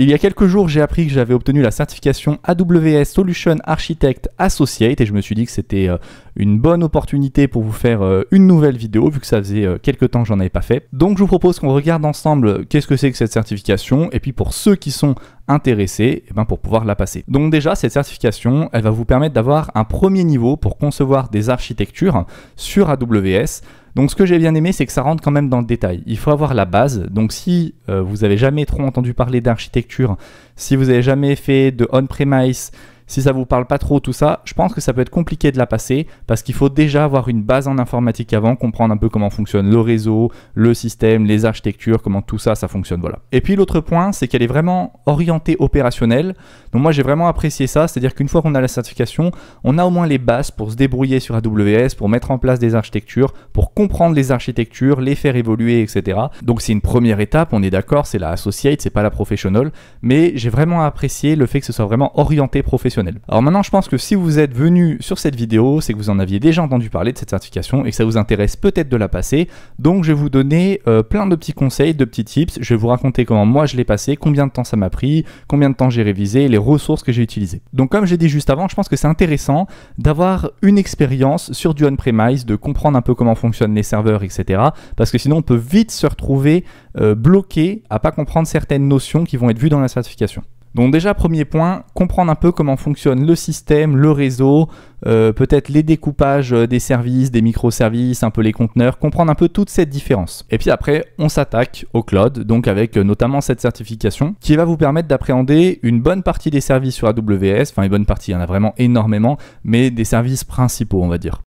Il y a quelques jours, j'ai appris que j'avais obtenu la certification AWS Solution Architect Associate et je me suis dit que c'était une bonne opportunité pour vous faire une nouvelle vidéo vu que ça faisait quelques temps que j'en avais pas fait. Donc je vous propose qu'on regarde ensemble qu'est-ce que c'est que cette certification et puis pour ceux qui sont intéressés, pour pouvoir la passer. Donc déjà, cette certification, elle va vous permettre d'avoir un premier niveau pour concevoir des architectures sur AWS. Donc ce que j'ai bien aimé, c'est que ça rentre quand même dans le détail. Il faut avoir la base. Donc si vous avez jamais trop entendu parler d'architecture, si vous n'avez jamais fait de on-premise, si ça vous parle pas trop tout ça, je pense que ça peut être compliqué de la passer parce qu'il faut déjà avoir une base en informatique avant, comprendre un peu comment fonctionne le réseau, le système, les architectures, comment tout ça, ça fonctionne, voilà. Et puis l'autre point, c'est qu'elle est vraiment orientée opérationnelle. Donc moi j'ai vraiment apprécié ça, c'est-à-dire qu'une fois qu'on a la certification, on a au moins les bases pour se débrouiller sur AWS, pour mettre en place des architectures, pour comprendre les architectures, les faire évoluer, etc. Donc c'est une première étape, on est d'accord, c'est la associate, c'est pas la professional, mais j'ai vraiment apprécié le fait que ce soit vraiment orienté professionnel. Alors maintenant, je pense que si vous êtes venu sur cette vidéo, c'est que vous en aviez déjà entendu parler de cette certification et que ça vous intéresse peut-être de la passer. Donc je vais vous donner plein de petits conseils, de petits tips. Je vais vous raconter comment moi je l'ai passé, combien de temps ça m'a pris, combien de temps j'ai révisé, les ressources que j'ai utilisées. Donc comme j'ai dit juste avant, je pense que c'est intéressant d'avoir une expérience sur du on-premise, de comprendre un peu comment fonctionnent les serveurs, etc. Parce que sinon on peut vite se retrouver bloqué à pas comprendre certaines notions qui vont être vues dans la certification. Donc déjà, premier point, comprendre un peu comment fonctionne le système, le réseau, peut-être les découpages des services, des microservices, un peu les conteneurs, comprendre un peu toute cette différence. Et puis après, on s'attaque au cloud, donc avec notamment cette certification qui va vous permettre d'appréhender une bonne partie des services sur AWS, enfin une bonne partie, il y en a vraiment énormément, mais des services principaux, on va dire.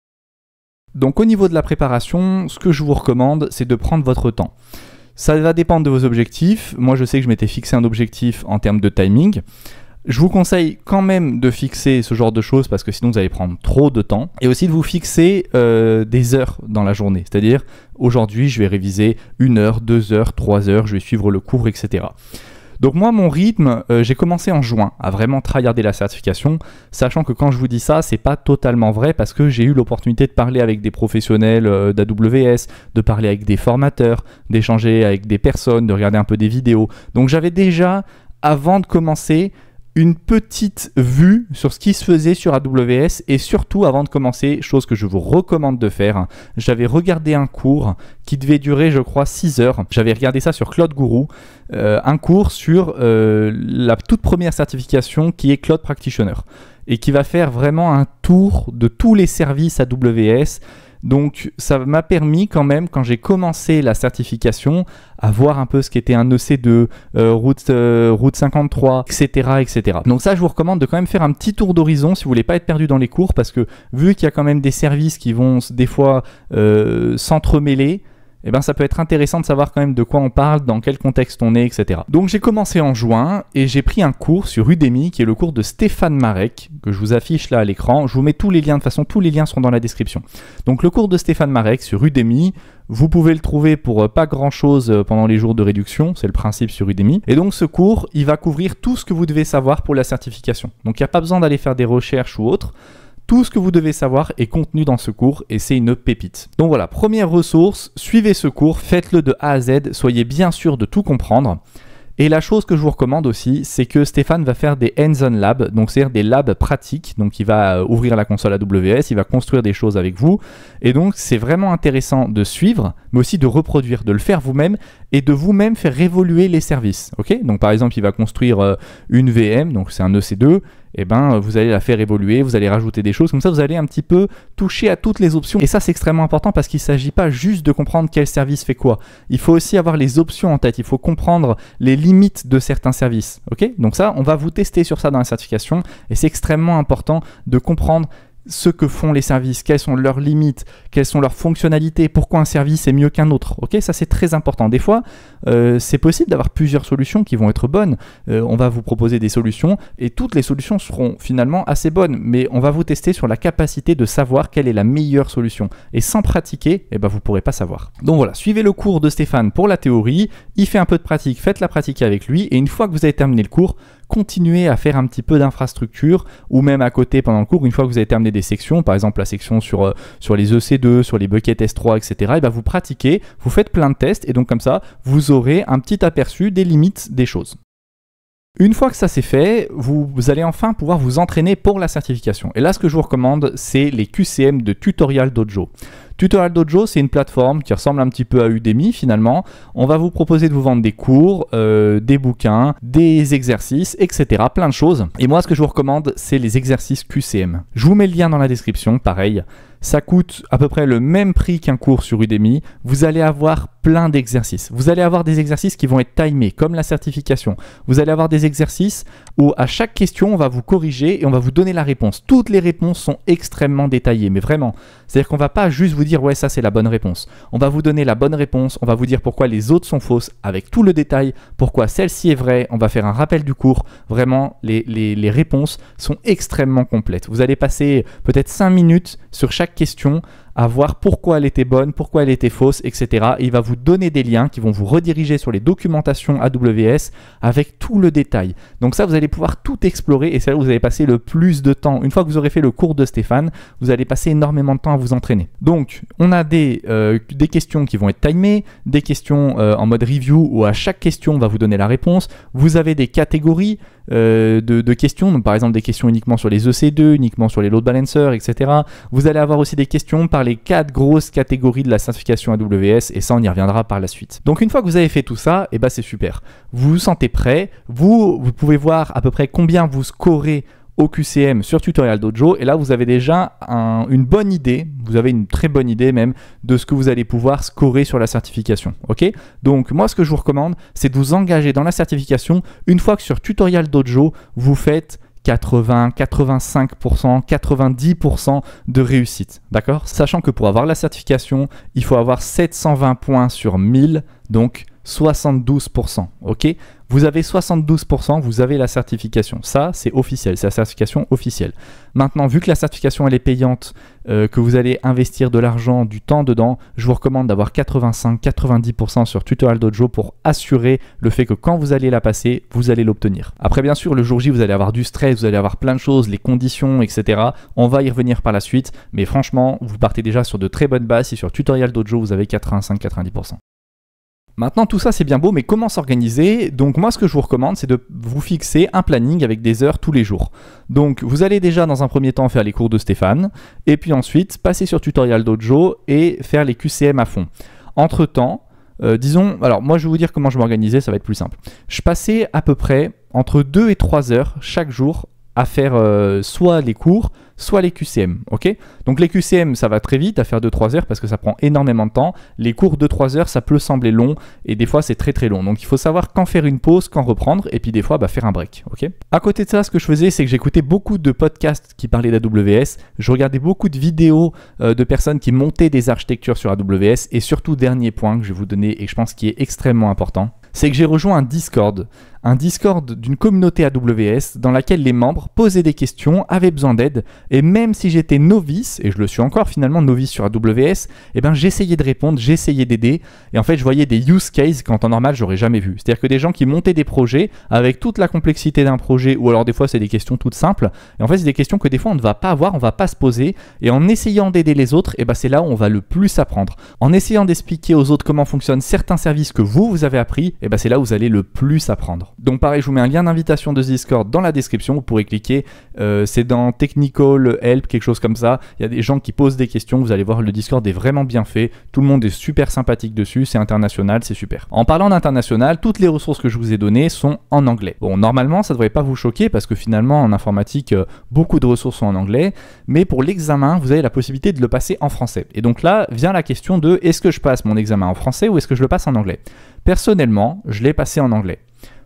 Donc au niveau de la préparation, ce que je vous recommande, c'est de prendre votre temps. Ça va dépendre de vos objectifs. Moi, je sais que je m'étais fixé un objectif en termes de timing. Je vous conseille quand même de fixer ce genre de choses parce que sinon vous allez prendre trop de temps. Et aussi de vous fixer des heures dans la journée. C'est-à-dire, aujourd'hui, je vais réviser 1 heure, 2 heures, 3 heures, je vais suivre le cours, etc. Donc moi, mon rythme, j'ai commencé en juin à vraiment tryharder la certification, sachant que quand je vous dis ça, c'est pas totalement vrai parce que j'ai eu l'opportunité de parler avec des professionnels d'AWS, de parler avec des formateurs, d'échanger avec des personnes, de regarder un peu des vidéos. Donc j'avais déjà, avant de commencer, une petite vue sur ce qui se faisait sur AWS et surtout avant de commencer, chose que je vous recommande de faire, j'avais regardé un cours qui devait durer je crois 6 heures. J'avais regardé ça sur Cloud Guru, un cours sur la toute première certification qui est Cloud Practitioner et qui va faire vraiment un tour de tous les services AWS. Donc ça m'a permis quand même, quand j'ai commencé la certification, à voir un peu ce qu'était un EC2, route 53, etc. Donc ça, je vous recommande de quand même faire un petit tour d'horizon si vous voulez pas être perdu dans les cours, parce que vu qu'il y a quand même des services qui vont des fois s'entremêler, eh ben, ça peut être intéressant de savoir quand même de quoi on parle, dans quel contexte on est, etc. Donc j'ai commencé en juin et j'ai pris un cours sur Udemy qui est le cours de Stéphane Marek, que je vous affiche là à l'écran. Je vous mets tous les liens, de toute façon tous les liens seront dans la description. Donc le cours de Stéphane Marek sur Udemy, vous pouvez le trouver pour pas grand chose pendant les jours de réduction, c'est le principe sur Udemy. Et donc ce cours, il va couvrir tout ce que vous devez savoir pour la certification. Donc il n'y a pas besoin d'aller faire des recherches ou autre. Tout ce que vous devez savoir est contenu dans ce cours et c'est une pépite. Donc voilà, première ressource, suivez ce cours, faites-le de A à Z, soyez bien sûr de tout comprendre. Et la chose que je vous recommande aussi, c'est que Stéphane va faire des hands-on labs, donc c'est-à-dire des labs pratiques. Donc il va ouvrir la console AWS, il va construire des choses avec vous. Et donc c'est vraiment intéressant de suivre, mais aussi de reproduire, de le faire vous-même et de vous-même faire évoluer les services. Okay, donc par exemple, il va construire une VM, donc c'est un EC2. Eh ben, vous allez la faire évoluer, vous allez rajouter des choses, comme ça vous allez un petit peu toucher à toutes les options. Et ça c'est extrêmement important parce qu'il ne s'agit pas juste de comprendre quel service fait quoi. Il faut aussi avoir les options en tête, il faut comprendre les limites de certains services. Okay, donc ça, on va vous tester sur ça dans la certification et c'est extrêmement important de comprendre ce que font les services, quelles sont leurs limites, quelles sont leurs fonctionnalités, pourquoi un service est mieux qu'un autre. Ok, ça c'est très important. Des fois, c'est possible d'avoir plusieurs solutions qui vont être bonnes. On va vous proposer des solutions et toutes les solutions seront finalement assez bonnes, mais on va vous tester sur la capacité de savoir quelle est la meilleure solution. Et sans pratiquer, eh ben, vous ne pourrez pas savoir. Donc voilà, suivez le cours de Stéphane pour la théorie, il fait un peu de pratique, faites la pratique avec lui et une fois que vous avez terminé le cours, continuez à faire un petit peu d'infrastructure ou même à côté pendant le cours, une fois que vous avez terminé des sections, par exemple la section sur les EC2, sur les buckets S3, etc. Et ben vous pratiquez, vous faites plein de tests et donc comme ça, vous aurez un petit aperçu des limites des choses. Une fois que ça c'est fait, vous allez enfin pouvoir vous entraîner pour la certification. Et là, ce que je vous recommande, c'est les QCM de Tutorial Dojo. Tutorial Dojo, c'est une plateforme qui ressemble un petit peu à Udemy finalement. On va vous proposer de vous vendre des cours, des bouquins, des exercices, etc. Plein de choses. Et moi, ce que je vous recommande, c'est les exercices QCM. Je vous mets le lien dans la description, pareil. Ça coûte à peu près le même prix qu'un cours sur Udemy. Vous allez avoir plein d'exercices. Vous allez avoir des exercices qui vont être timés, comme la certification. Vous allez avoir des exercices où à chaque question, on va vous corriger et on va vous donner la réponse. Toutes les réponses sont extrêmement détaillées, mais vraiment. C'est-à-dire qu'on ne va pas juste vous dire « ouais, ça c'est la bonne réponse ». On va vous donner la bonne réponse, on va vous dire pourquoi les autres sont fausses avec tout le détail, pourquoi celle-ci est vraie, on va faire un rappel du cours. Vraiment, les réponses sont extrêmement complètes. Vous allez passer peut-être 5 minutes sur chaque question à voir pourquoi elle était bonne, pourquoi elle était fausse, etc. Et il va vous donner des liens qui vont vous rediriger sur les documentations AWS avec tout le détail. Donc ça, vous allez pouvoir tout explorer et c'est là où vous allez passer le plus de temps. Une fois que vous aurez fait le cours de Stéphane, vous allez passer énormément de temps à vous entraîner. Donc, on a des questions qui vont être timées, des questions en mode review où à chaque question, on va vous donner la réponse. Vous avez des catégories de questions, donc par exemple des questions uniquement sur les EC2, uniquement sur les load balancers, etc. Vous allez avoir aussi des questions par les 4 grosses catégories de la certification AWS et ça on y reviendra par la suite. Donc une fois que vous avez fait tout ça, et ben c'est super. Vous vous sentez prêt, vous pouvez voir à peu près combien vous scorez au QCM sur Tutorial Dojo et là vous avez déjà une bonne idée, vous avez une très bonne idée même de ce que vous allez pouvoir scorer sur la certification. Ok, donc moi ce que je vous recommande c'est de vous engager dans la certification une fois que sur Tutorial Dojo vous faites 80, 85%, 90% de réussite, d'accord? Sachant que pour avoir la certification, il faut avoir 720 points sur 1000, donc 72%, ok? Vous avez 72%, vous avez la certification. Ça, c'est officiel, c'est la certification officielle. Maintenant, vu que la certification, elle est payante, que vous allez investir de l'argent, du temps dedans, je vous recommande d'avoir 85-90% sur Tutorial Dojo pour assurer le fait que quand vous allez la passer, vous allez l'obtenir. Après, bien sûr, le jour J, vous allez avoir du stress, vous allez avoir plein de choses, les conditions, etc. On va y revenir par la suite, mais franchement, vous partez déjà sur de très bonnes bases si sur Tutorial Dojo, vous avez 85-90%. Maintenant, tout ça, c'est bien beau, mais comment s'organiser? Donc, moi, ce que je vous recommande, c'est de vous fixer un planning avec des heures tous les jours. Donc, vous allez déjà, dans un premier temps, faire les cours de Stéphane, et puis ensuite, passer sur Tutorial Dojo et faire les QCM à fond. Entre-temps, disons, alors moi, je vais vous dire comment je m'organisais, ça va être plus simple. Je passais à peu près entre 2 et 3 heures chaque jour à faire soit les cours, soit les QCM, ok? Donc les QCM, ça va très vite à faire 2-3 heures parce que ça prend énormément de temps. Les cours 2-3 heures, ça peut sembler long et des fois c'est très très long. Donc il faut savoir quand faire une pause, quand reprendre et puis des fois faire un break, ok? À côté de ça, ce que je faisais, c'est que j'écoutais beaucoup de podcasts qui parlaient d'AWS. Je regardais beaucoup de vidéos de personnes qui montaient des architectures sur AWS et surtout, dernier point que je vais vous donner et que je pense qui est extrêmement important, c'est que j'ai rejoint un Discord d'une communauté AWS dans laquelle les membres posaient des questions, avaient besoin d'aide et même si j'étais novice, et je le suis encore finalement novice sur AWS, eh ben j'essayais de répondre, j'essayais d'aider et en fait je voyais des use cases qu'en temps normal j'aurais jamais vu. C'est-à-dire que des gens qui montaient des projets avec toute la complexité d'un projet ou alors des fois c'est des questions toutes simples et en fait c'est des questions que des fois on ne va pas avoir, on ne va pas se poser et en essayant d'aider les autres, eh ben c'est là où on va le plus apprendre. En essayant d'expliquer aux autres comment fonctionnent certains services que vous avez appris, eh ben c'est là où vous allez le plus apprendre. Donc pareil, je vous mets un lien d'invitation de ce Discord dans la description, vous pourrez cliquer, c'est dans Technical Help, quelque chose comme ça. Il y a des gens qui posent des questions, vous allez voir, le Discord est vraiment bien fait, tout le monde est super sympathique dessus, c'est international, c'est super. En parlant d'international, toutes les ressources que je vous ai données sont en anglais. Bon, normalement, ça ne devrait pas vous choquer parce que finalement, en informatique, beaucoup de ressources sont en anglais, mais pour l'examen, vous avez la possibilité de le passer en français. Et donc là, vient la question de est-ce que je passe mon examen en français ou est-ce que je le passe en anglais? Personnellement, je l'ai passé en anglais.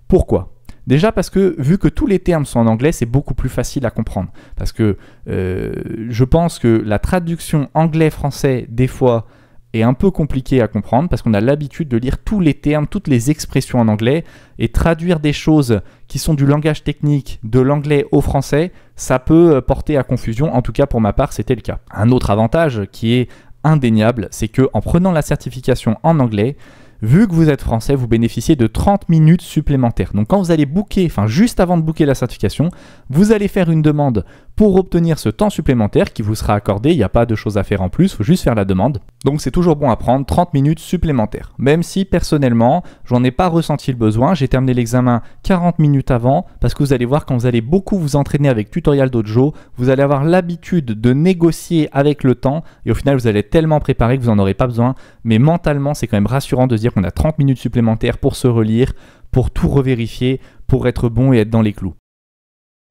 Pourquoi? Déjà parce que vu que tous les termes sont en anglais, c'est beaucoup plus facile à comprendre. Parce que je pense que la traduction anglais-français, des fois, est un peu compliquée à comprendre parce qu'on a l'habitude de lire tous les termes, toutes les expressions en anglais et traduire des choses qui sont du langage technique de l'anglais au français, ça peut porter à confusion. En tout cas, pour ma part, c'était le cas. Un autre avantage qui est indéniable, c'est qu'en prenant la certification en anglais, vu que vous êtes français, vous bénéficiez de 30 minutes supplémentaires. Donc quand vous allez booker, juste avant de booker la certification, vous allez faire une demande pour obtenir ce temps supplémentaire qui vous sera accordé. Il n'y a pas de choses à faire en plus, il faut juste faire la demande. Donc c'est toujours bon à prendre 30 minutes supplémentaires. Même si personnellement, j'en ai pas ressenti le besoin, j'ai terminé l'examen 40 minutes avant parce que vous allez voir quand vous allez beaucoup vous entraîner avec Tutorial Dojo, vous allez avoir l'habitude de négocier avec le temps et au final vous allez être tellement préparé que vous n'en aurez pas besoin. Mais mentalement, c'est quand même rassurant de se dire qu'on a 30 minutes supplémentaires pour se relire, pour tout revérifier, pour être bon et être dans les clous.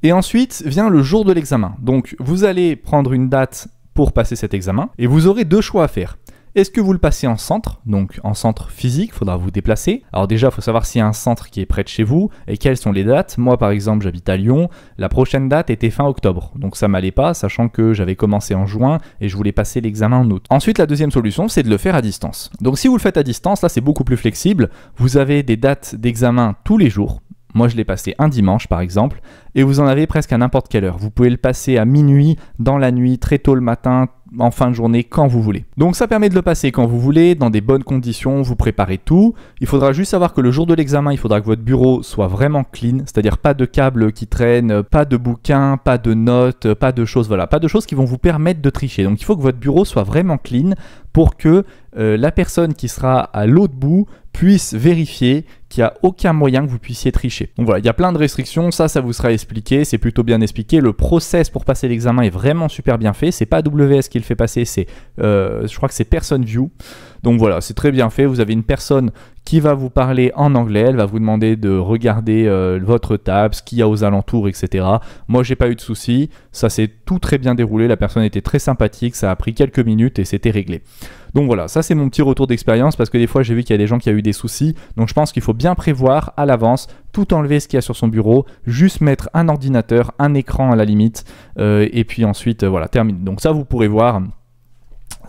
Et ensuite vient le jour de l'examen. Donc vous allez prendre une date pour passer cet examen et vous aurez deux choix à faire. Est-ce que vous le passez en centre, donc en centre physique, il faudra vous déplacer. Alors déjà, il faut savoir s'il y a un centre qui est près de chez vous et quelles sont les dates. Moi par exemple, j'habite à Lyon, la prochaine date était fin octobre, donc ça m'allait pas, sachant que j'avais commencé en juin et je voulais passer l'examen en août. Ensuite, la deuxième solution, c'est de le faire à distance. Donc si vous le faites à distance, là c'est beaucoup plus flexible, vous avez des dates d'examen tous les jours. Moi, je l'ai passé un dimanche, par exemple, et vous en avez presque à n'importe quelle heure. Vous pouvez le passer à minuit, dans la nuit, très tôt le matin, en fin de journée, quand vous voulez. Donc ça permet de le passer quand vous voulez, dans des bonnes conditions, vous préparez tout. Il faudra juste savoir que le jour de l'examen, il faudra que votre bureau soit vraiment clean, c'est-à-dire pas de câbles qui traînent, pas de bouquins, pas de notes, pas de choses, voilà, pas de choses qui vont vous permettre de tricher. Donc il faut que votre bureau soit vraiment clean pour que la personne qui sera à l'autre bout puisse vérifier qu'il n'y a aucun moyen que vous puissiez tricher. Donc voilà, il y a plein de restrictions, ça vous sera expliqué, c'est plutôt bien expliqué. Le process pour passer l'examen est vraiment super bien fait. C'est pas AWS qui le fait passer, c'est, je crois que c'est PersonView. Donc voilà, c'est très bien fait. Vous avez une personne qui va vous parler en anglais, elle va vous demander de regarder votre table, ce qu'il y a aux alentours, etc. Moi, j'ai pas eu de soucis, ça s'est tout très bien déroulé, la personne était très sympathique, ça a pris quelques minutes et c'était réglé. Donc voilà, ça c'est mon petit retour d'expérience parce que des fois j'ai vu qu'il y a des gens qui ont eu des soucis, donc je pense qu'il faut bien prévoir à l'avance, tout enlever ce qu'il y a sur son bureau, juste mettre un ordinateur, un écran à la limite, et puis ensuite voilà, termine. Donc ça vous pourrez voir.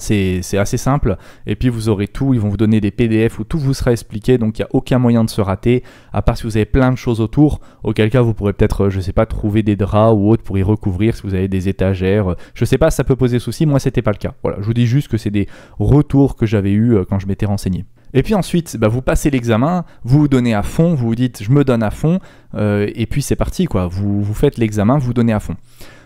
C'est assez simple et puis vous aurez tout, ils vont vous donner des PDF où tout vous sera expliqué, donc il n'y a aucun moyen de se rater à part si vous avez plein de choses autour, auquel cas vous pourrez peut-être, je sais pas, trouver des draps ou autre pour y recouvrir si vous avez des étagères, je sais pas, ça peut poser souci, moi c'était pas le cas. Voilà, je vous dis juste que c'est des retours que j'avais eu quand je m'étais renseigné. Et puis ensuite, vous passez l'examen, vous vous donnez à fond, vous vous dites je me donne à fond, et puis c'est parti quoi, vous faites l'examen, vous donnez à fond.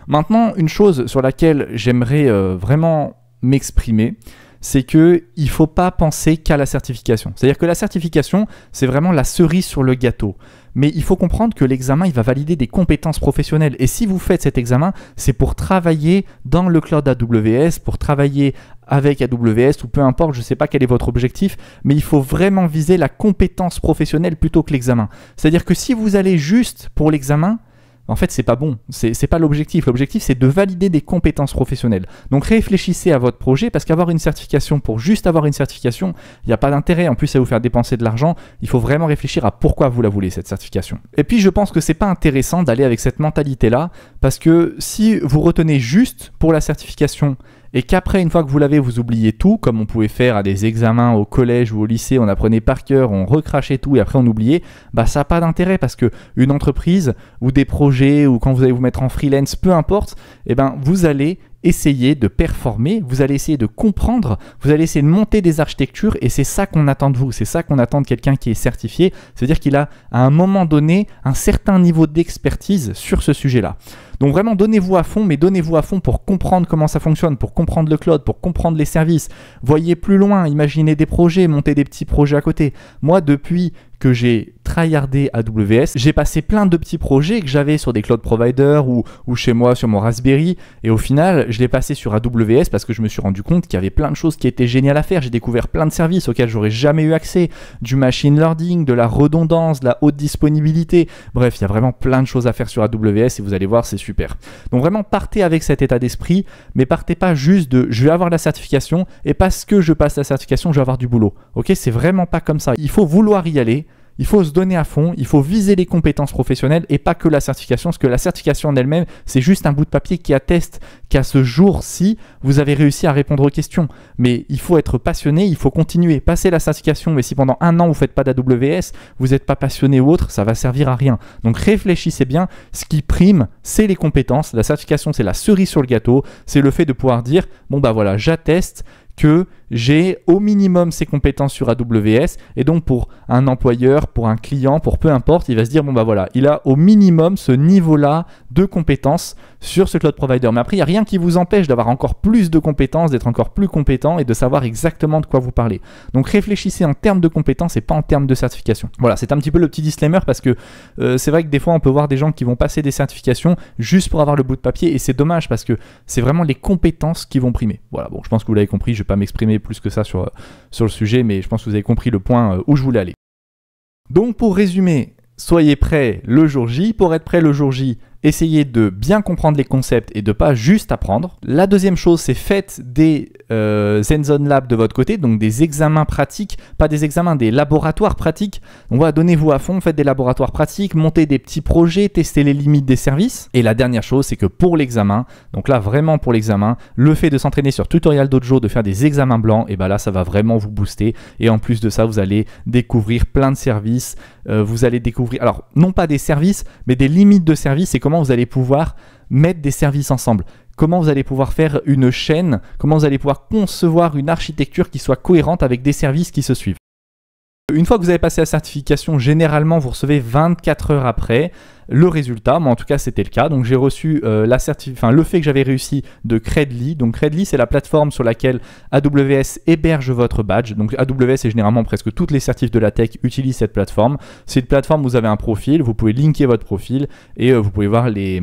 Maintenant, une chose sur laquelle j'aimerais vraiment m'exprimer, c'est que il faut pas penser qu'à la certification. C'est-à-dire que la certification, c'est vraiment la cerise sur le gâteau. Mais il faut comprendre que l'examen, il va valider des compétences professionnelles. Et si vous faites cet examen, c'est pour travailler dans le cloud AWS, pour travailler avec AWS ou peu importe, je ne sais pas quel est votre objectif, mais il faut vraiment viser la compétence professionnelle plutôt que l'examen. C'est-à-dire que si vous allez juste pour l'examen, en fait, c'est pas bon, c'est pas l'objectif. L'objectif, c'est de valider des compétences professionnelles. Donc, réfléchissez à votre projet parce qu'avoir une certification pour juste avoir une certification, il n'y a pas d'intérêt. En plus, ça va vous faire dépenser de l'argent. Il faut vraiment réfléchir à pourquoi vous la voulez, cette certification. Et puis, je pense que c'est pas intéressant d'aller avec cette mentalité-là parce que si vous retenez juste pour la certification et qu'après, une fois que vous l'avez, vous oubliez tout, comme on pouvait faire à des examens au collège ou au lycée, on apprenait par cœur, on recrachait tout et après on oubliait, ça n'a pas d'intérêt parce qu'une entreprise ou des projets ou quand vous allez vous mettre en freelance, peu importe, vous allez essayer de performer, vous allez essayer de comprendre, vous allez essayer de monter des architectures et c'est ça qu'on attend de vous, c'est ça qu'on attend de quelqu'un qui est certifié, c'est-à-dire qu'il a à un moment donné un certain niveau d'expertise sur ce sujet-là. Donc vraiment donnez-vous à fond, mais donnez-vous à fond pour comprendre comment ça fonctionne, pour comprendre le cloud, pour comprendre les services. Voyez plus loin, imaginez des projets, montez des petits projets à côté. Moi, depuis que j'ai tryhardé AWS, j'ai passé plein de petits projets que j'avais sur des cloud providers ou chez moi sur mon Raspberry et au final, je l'ai passé sur AWS parce que je me suis rendu compte qu'il y avait plein de choses qui étaient géniales à faire. J'ai découvert plein de services auxquels j'aurais jamais eu accès, du machine learning, de la redondance, de la haute disponibilité. Bref, il y a vraiment plein de choses à faire sur AWS et vous allez voir, c'est super. Donc vraiment, partez avec cet état d'esprit, mais partez pas juste de je vais avoir la certification et parce que je passe la certification, je vais avoir du boulot. Ok, c'est vraiment pas comme ça. Il faut vouloir y aller. Il faut se donner à fond, il faut viser les compétences professionnelles et pas que la certification, parce que la certification en elle-même, c'est juste un bout de papier qui atteste qu'à ce jour-ci, vous avez réussi à répondre aux questions. Mais il faut être passionné, il faut continuer. Passer la certification, mais si pendant un an, vous ne faites pas d'AWS, vous n'êtes pas passionné ou autre, ça va servir à rien. Donc réfléchissez bien, ce qui prime, c'est les compétences. La certification, c'est la cerise sur le gâteau, c'est le fait de pouvoir dire, bon voilà, j'atteste que j'ai au minimum ces compétences sur AWS, et donc pour un employeur, pour un client, pour peu importe, il va se dire bon bah voilà, il a au minimum ce niveau-là de compétences sur ce cloud provider. Mais après, il n'y a rien qui vous empêche d'avoir encore plus de compétences, d'être encore plus compétent et de savoir exactement de quoi vous parlez. Donc réfléchissez en termes de compétences et pas en termes de certification. Voilà, c'est un petit peu le petit disclaimer parce que c'est vrai que des fois on peut voir des gens qui vont passer des certifications juste pour avoir le bout de papier, et c'est dommage parce que c'est vraiment les compétences qui vont primer. Voilà, bon, je pense que vous l'avez compris, je ne vais pas m'exprimer plus que ça sur le sujet, mais je pense que vous avez compris le point où je voulais aller. Donc pour résumer, soyez prêts le jour J. Pour être prêt le jour J, essayez de bien comprendre les concepts et de pas juste apprendre. La deuxième chose, c'est faites des Zenson Lab de votre côté, donc des examens pratiques, pas des examens, des laboratoires pratiques. Donc voilà, donnez-vous à fond, faites des laboratoires pratiques, montez des petits projets, testez les limites des services. Et la dernière chose, c'est que pour l'examen, donc là vraiment pour l'examen, le fait de s'entraîner sur Tutorial Dojo, de faire des examens blancs, et ben là ça va vraiment vous booster. Et en plus de ça, vous allez découvrir plein de services. Vous allez découvrir, alors non pas des services, mais des limites de services et comment vous allez pouvoir mettre des services ensemble. Comment vous allez pouvoir faire une chaîne, comment vous allez pouvoir concevoir une architecture qui soit cohérente avec des services qui se suivent. Une fois que vous avez passé la certification, généralement vous recevez 24 heures après le résultat. Moi en tout cas c'était le cas. Donc j'ai reçu le fait que j'avais réussi de Credly. Donc Credly, c'est la plateforme sur laquelle AWS héberge votre badge. Donc AWS et généralement presque toutes les certifs de la tech utilisent cette plateforme. C'est une plateforme où vous avez un profil, vous pouvez linker votre profil et vous pouvez voir les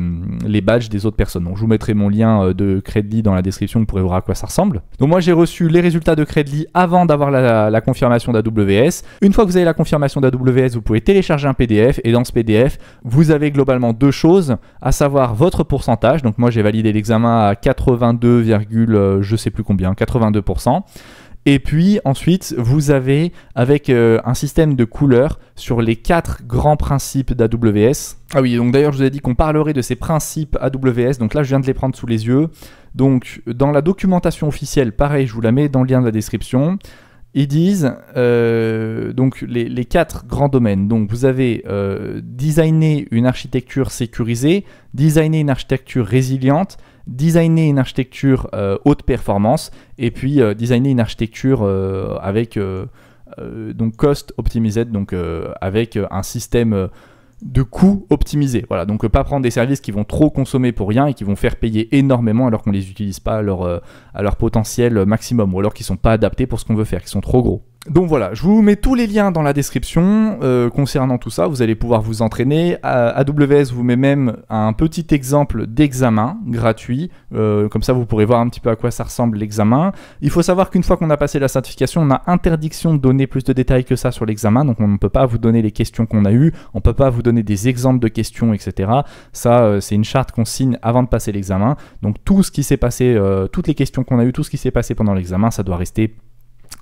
badges des autres personnes. Donc je vous mettrai mon lien de Credly dans la description, vous pourrez voir à quoi ça ressemble. Donc moi j'ai reçu les résultats de Credly avant d'avoir la confirmation d'AWS. Une fois que vous avez la confirmation d'AWS, vous pouvez télécharger un PDF et dans ce PDF, vous avez globalement deux choses, à savoir votre pourcentage. Donc moi j'ai validé l'examen à 82, je sais plus combien, 82%. Et puis ensuite, vous avez avec un système de couleurs sur les 4 grands principes d'AWS. Ah oui, donc d'ailleurs je vous ai dit qu'on parlerait de ces principes AWS, donc là je viens de les prendre sous les yeux. Donc dans la documentation officielle, pareil, je vous la mets dans le lien de la description. Ils disent donc les 4 grands domaines. Donc vous avez designer une architecture sécurisée, designer une architecture résiliente, designer une architecture haute performance, et puis designer une architecture avec donc cost optimized, donc avec un système de coûts optimisés. Voilà, donc pas prendre des services qui vont trop consommer pour rien et qui vont faire payer énormément alors qu'on ne les utilise pas à leur potentiel maximum, ou alors qu'ils ne sont pas adaptés pour ce qu'on veut faire, qui sont trop gros. Donc voilà, je vous mets tous les liens dans la description concernant tout ça, vous allez pouvoir vous entraîner. AWS vous met même un petit exemple d'examen gratuit, comme ça vous pourrez voir un petit peu à quoi ça ressemble l'examen. Il faut savoir qu'une fois qu'on a passé la certification, on a interdiction de donner plus de détails que ça sur l'examen, donc on ne peut pas vous donner les questions qu'on a eues, on ne peut pas vous donner des exemples de questions, etc. Ça, c'est une charte qu'on signe avant de passer l'examen, donc tout ce qui s'est passé, toutes les questions qu'on a eues, tout ce qui s'est passé pendant l'examen, ça doit rester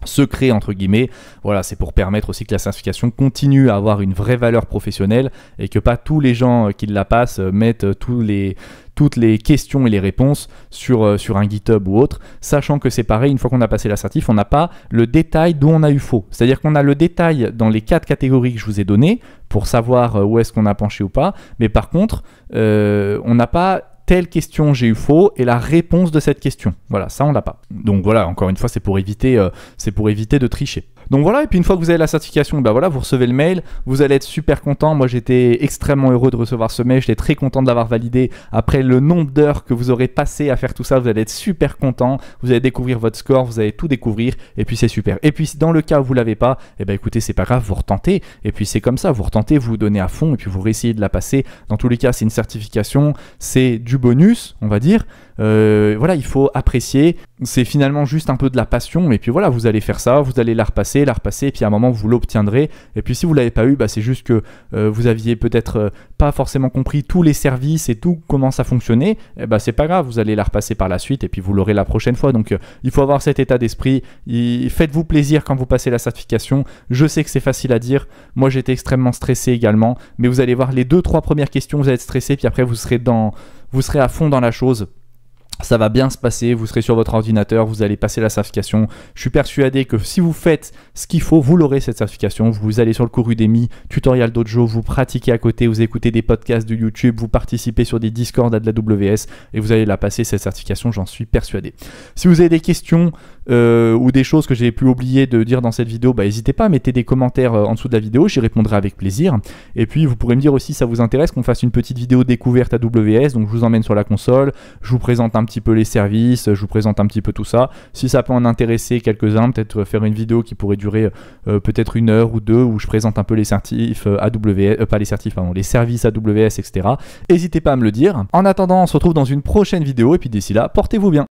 secret entre guillemets. Voilà, c'est pour permettre aussi que la certification continue à avoir une vraie valeur professionnelle et que pas tous les gens qui la passent mettent toutes les questions et les réponses sur un GitHub ou autre, sachant que c'est pareil, une fois qu'on a passé la certif, on n'a pas le détail d'où on a eu faux. C'est-à-dire qu'on a le détail dans les 4 catégories que je vous ai données pour savoir où est-ce qu'on a penché ou pas, mais par contre, on n'a pas telle question j'ai eu faux et la réponse de cette question. Voilà, ça on l'a pas. Donc voilà, encore une fois, c'est pour éviter de tricher. Donc voilà, et puis une fois que vous avez la certification, ben voilà, vous recevez le mail, vous allez être super content. Moi j'étais extrêmement heureux de recevoir ce mail, j'étais très content de l'avoir validé. Après le nombre d'heures que vous aurez passé à faire tout ça, vous allez être super content, vous allez découvrir votre score, vous allez tout découvrir, et puis c'est super. Et puis dans le cas où vous l'avez pas, et ben écoutez, c'est pas grave, vous retentez, et puis c'est comme ça, vous retentez, vous vous donnez à fond, et puis vous réessayez de la passer. Dans tous les cas, c'est une certification, c'est du bonus, on va dire. Voilà, il faut apprécier, c'est finalement juste un peu de la passion, et puis voilà, vous allez faire ça, vous allez la repasser, et puis à un moment vous l'obtiendrez. Et puis si vous l'avez pas eu, bah, c'est juste que vous aviez peut-être pas forcément compris tous les services et tout comment ça fonctionnait. Et bah, c'est pas grave, vous allez la repasser par la suite et puis vous l'aurez la prochaine fois. Donc il faut avoir cet état d'esprit. Faites-vous plaisir quand vous passez la certification. Je sais que c'est facile à dire, moi j'étais extrêmement stressé également, mais vous allez voir les 2-3 premières questions, vous allez être stressé, puis après vous serez à fond dans la chose. Ça va bien se passer, vous serez sur votre ordinateur, vous allez passer la certification. Je suis persuadé que si vous faites ce qu'il faut, vous l'aurez cette certification. Vous allez sur le cours Udemy, Tutorial Dojo, vous pratiquez à côté, vous écoutez des podcasts de YouTube, vous participez sur des Discord à de la WS et vous allez la passer cette certification, j'en suis persuadé. Si vous avez des questions ou des choses que j'ai pu oublier de dire dans cette vidéo, n'hésitez pas à mettre des commentaires en dessous de la vidéo, j'y répondrai avec plaisir. Et puis vous pourrez me dire aussi si ça vous intéresse qu'on fasse une petite vidéo découverte AWS, donc je vous emmène sur la console, je vous présente un petit peu les services, je vous présente un petit peu tout ça. Si ça peut en intéresser quelques-uns, peut-être faire une vidéo qui pourrait durer peut-être 1 heure ou 2 où je présente un peu les certifs AWS, pas les certifs, pardon, les services AWS, etc. N'hésitez pas à me le dire. En attendant, on se retrouve dans une prochaine vidéo et puis d'ici là, portez-vous bien.